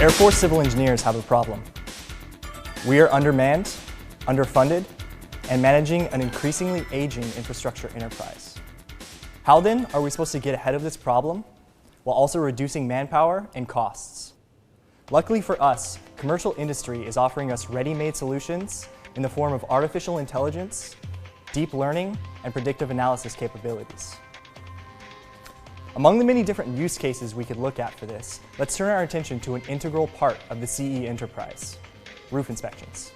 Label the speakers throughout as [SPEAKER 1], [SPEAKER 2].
[SPEAKER 1] Air Force civil engineers have a problem. We are undermanned, underfunded, and managing an increasingly aging infrastructure enterprise. How then are we supposed to get ahead of this problem while also reducing manpower and costs? Luckily for us, commercial industry is offering us ready-made solutions in the form of artificial intelligence, deep learning, and predictive analysis capabilities. Among the many different use cases we could look at for this, let's turn our attention to an integral part of the CE enterprise, roof inspections.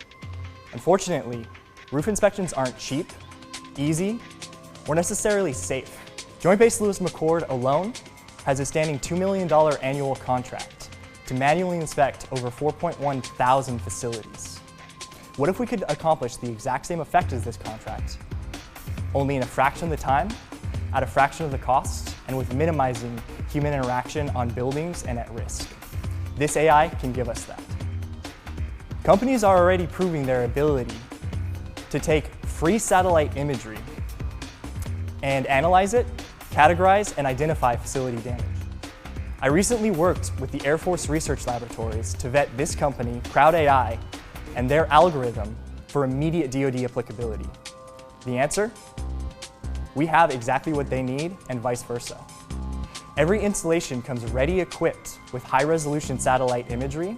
[SPEAKER 1] Unfortunately, roof inspections aren't cheap, easy, or necessarily safe. Joint Base Lewis McChord alone has a standing $2 million annual contract to manually inspect over 4.1 thousand facilities. What if we could accomplish the exact same effect as this contract, only in a fraction of the time, at a fraction of the cost, and with minimizing human interaction on buildings and at risk? This AI can give us that. Companies are already proving their ability to take free satellite imagery and analyze it, categorize, and identify facility damage. I recently worked with the Air Force Research Laboratories to vet this company, Crowd AI, and their algorithm for immediate DoD applicability. The answer? We have exactly what they need, and vice versa. Every installation comes ready equipped with high-resolution satellite imagery.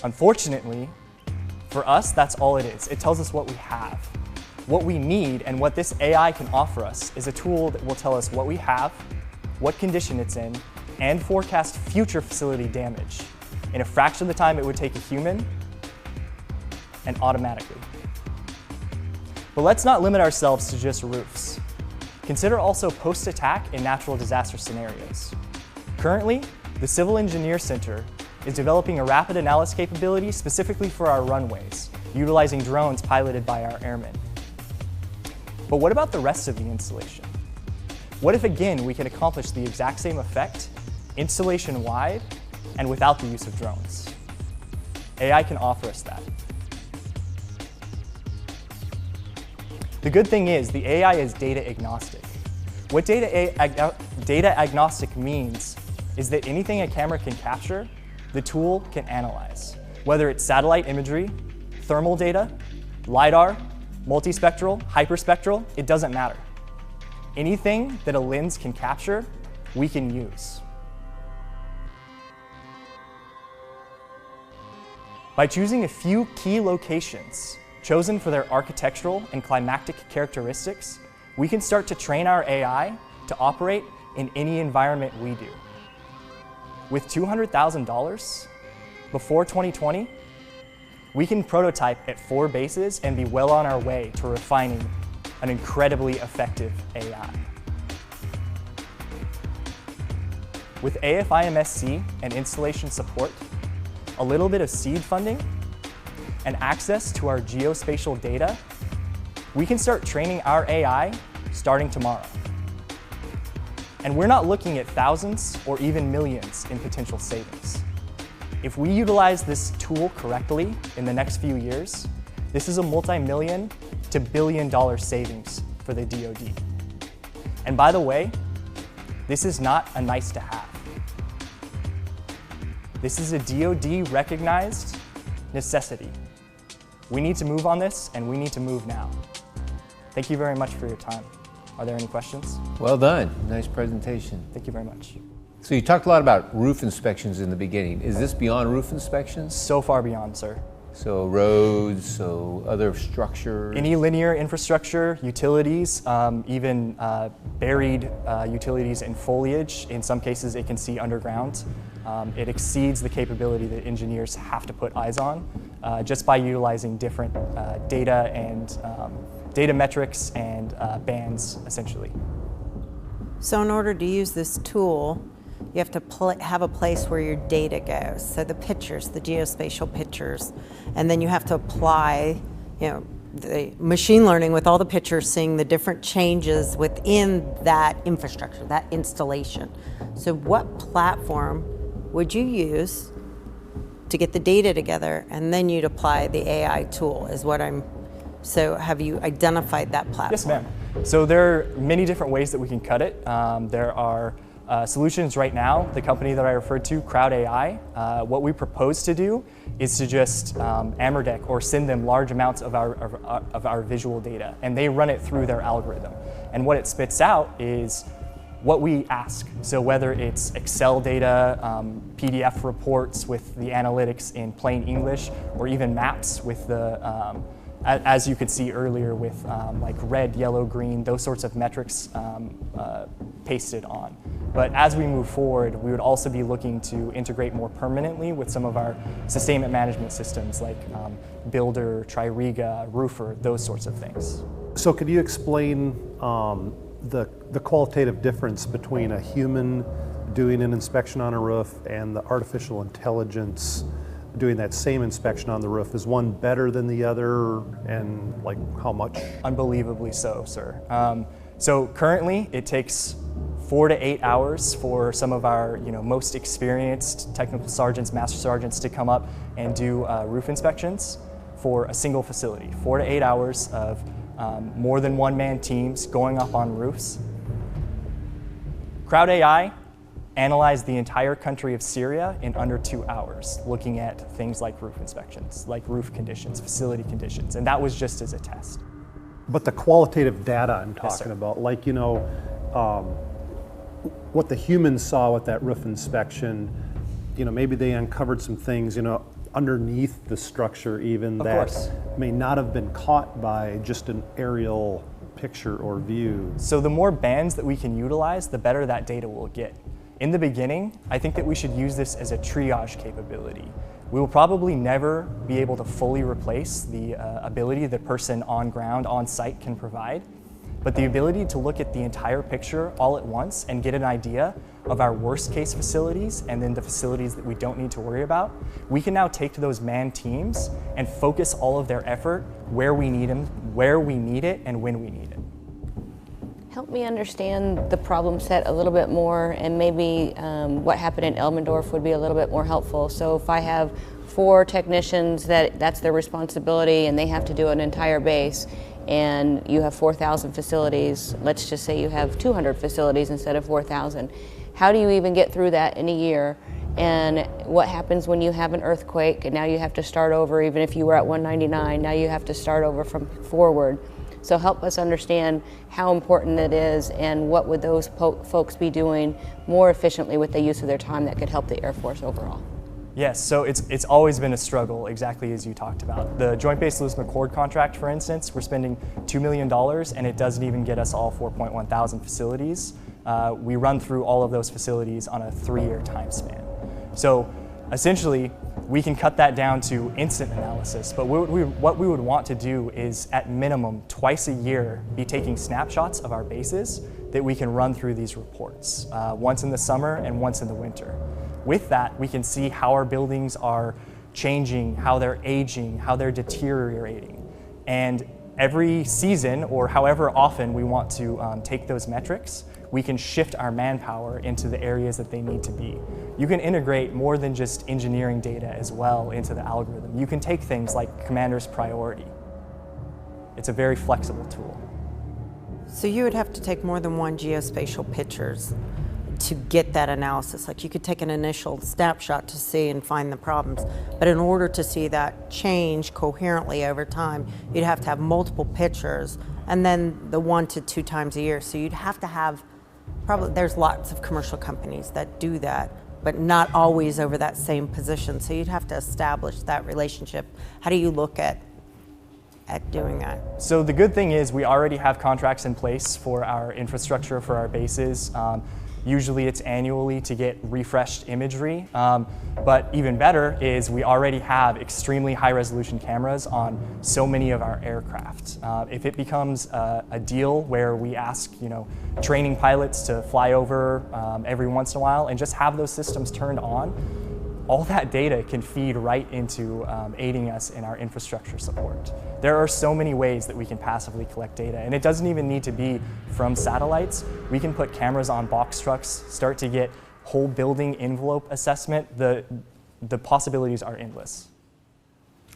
[SPEAKER 1] Unfortunately, for us, that's all it is. It tells us what we have. What we need and what this AI can offer us is a tool that will tell us what we have, what condition it's in, and forecast future facility damage in a fraction of the time it would take a human, and automatically. But let's not limit ourselves to just roofs. Consider also post-attack and natural disaster scenarios. Currently, the Civil Engineer Center is developing a rapid analysis capability specifically for our runways, utilizing drones piloted by our airmen. But what about the rest of the installation? What if, again, we could accomplish the exact same effect, installation-wide, and without the use of drones? AI can offer us that. The good thing is the AI is data agnostic. What data agnostic means is that anything a camera can capture, the tool can analyze. Whether it's satellite imagery, thermal data, LiDAR, multispectral, hyperspectral, it doesn't matter. Anything that a lens can capture, we can use. By choosing a few key locations chosen for their architectural and climatic characteristics, we can start to train our AI to operate in any environment we do. With $200,000, before 2020, we can prototype at 4 bases and be well on our way to refining an incredibly effective AI. With AFIMSC and installation support, a little bit of seed funding, and access to our geospatial data, we can start training our AI starting tomorrow. And we're not looking at thousands or even millions in potential savings. If we utilize this tool correctly in the next few years, this is a multi-million to billion-dollar savings for the DoD. And by the way, this is not a nice to have. This is a DoD-recognized necessity. We need to move on this, and we need to move now. Thank you very much for your time. Are there any questions?
[SPEAKER 2] Well done. Nice presentation.
[SPEAKER 1] Thank you very much.
[SPEAKER 2] So you talked a lot about roof inspections in the beginning. Is this beyond roof inspections?
[SPEAKER 1] So far beyond, sir.
[SPEAKER 2] So roads, so other structures?
[SPEAKER 1] Any linear infrastructure, utilities, even buried utilities in foliage. In some cases, it can see underground. It exceeds the capability that engineers have to put eyes on just by utilizing different data and data metrics and bands, essentially.
[SPEAKER 3] So in order to use this tool, you have to have a place where your data goes. So the pictures, the geospatial pictures, and then you have to apply, the machine learning with all the pictures, seeing the different changes within that infrastructure, that installation. So what platform would you use to get the data together, and then you'd apply the AI tool, is what I'm, so have you identified that platform?
[SPEAKER 1] Yes, ma'am. So there are many different ways that we can cut it. There are solutions right now, the company that I referred to, Crowd AI, what we propose to do is to just amordeck or send them large amounts of our visual data, and they run it through their algorithm. And what it spits out is what we ask. So whether it's Excel data, PDF reports with the analytics in plain English, or even maps with the, as you could see earlier with like red, yellow, green, those sorts of metrics pasted on. But as we move forward, we would also be looking to integrate more permanently with some of our sustainment management systems like Builder, Tririga, Roofer, those sorts of things.
[SPEAKER 4] So could you explain the qualitative difference between a human doing an inspection on a roof and the artificial intelligence doing that same inspection on the roof? Is one better than the other, and like how much?
[SPEAKER 1] Unbelievably so, sir. So currently it takes 4 to 8 hours for some of our most experienced technical sergeants, master sergeants to come up and do roof inspections for a single facility. 4 to 8 hours of more than one-man teams going up on roofs. Crowd AI analyzed the entire country of Syria in under 2 hours, looking at things like roof inspections, like roof conditions, facility conditions, and that was just as a test.
[SPEAKER 4] But the qualitative data I'm
[SPEAKER 1] Yes,
[SPEAKER 4] talking
[SPEAKER 1] sir.
[SPEAKER 4] about, like what the humans saw with that roof inspection, maybe they uncovered some things, underneath the structure even
[SPEAKER 1] Of
[SPEAKER 4] that
[SPEAKER 1] course.
[SPEAKER 4] may not have been caught by just an aerial picture or view.
[SPEAKER 1] So the more bands that we can utilize, the better that data will get. In the beginning, I think that we should use this as a triage capability. We will probably never be able to fully replace the ability the person on ground, on site can provide, but the ability to look at the entire picture all at once and get an idea of our worst case facilities and then the facilities that we don't need to worry about, we can now take to those manned teams and focus all of their effort where we need them, where we need it, and when we need it.
[SPEAKER 5] Help me understand the problem set a little bit more, and maybe what happened in Elmendorf would be a little bit more helpful. So if I have 4 technicians that's their responsibility and they have to do an entire base, and you have 4,000 facilities, let's just say you have 200 facilities instead of 4,000. How do you even get through that in a year? And what happens when you have an earthquake and now you have to start over? Even if you were at 199, now you have to start over from forward. So help us understand how important it is, and what would those folks be doing more efficiently with the use of their time that could help the Air Force overall?
[SPEAKER 1] Yes, so it's always been a struggle, exactly as you talked about. The Joint Base Lewis McChord contract, for instance, we're spending $2 million and it doesn't even get us all 4.1 thousand facilities. We run through all of those facilities on a 3-year time span. So essentially, we can cut that down to instant analysis, but what we would want to do is, at minimum, twice a year, be taking snapshots of our bases that we can run through these reports, once in the summer and once in the winter. With that, we can see how our buildings are changing, how they're aging, how they're deteriorating. And every season, or however often we want to take those metrics, we can shift our manpower into the areas that they need to be. You can integrate more than just engineering data as well into the algorithm. You can take things like commander's priority. It's a very flexible tool.
[SPEAKER 3] So you would have to take more than one geospatial pictures to get that analysis. Like, you could take an initial snapshot to see and find the problems, but in order to see that change coherently over time, you'd have to have multiple pictures, and then the 1 to 2 times a year. So you'd have to have, probably, there's lots of commercial companies that do that, but not always over that same position. So you'd have to establish that relationship. How do you look at doing that?
[SPEAKER 1] So the good thing is we already have contracts in place for our infrastructure, for our bases. Usually it's annually to get refreshed imagery, but even better is we already have extremely high resolution cameras on so many of our aircraft. If it becomes a deal where we ask training pilots to fly over every once in a while and just have those systems turned on, all that data can feed right into aiding us in our infrastructure support. There are so many ways that we can passively collect data, and it doesn't even need to be from satellites. We can put cameras on box trucks, start to get whole building envelope assessment. The possibilities are endless.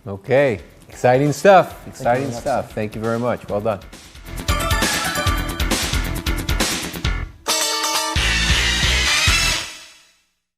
[SPEAKER 2] Okay, exciting stuff.
[SPEAKER 1] Thank you very much,
[SPEAKER 2] Thank you very much. Well done.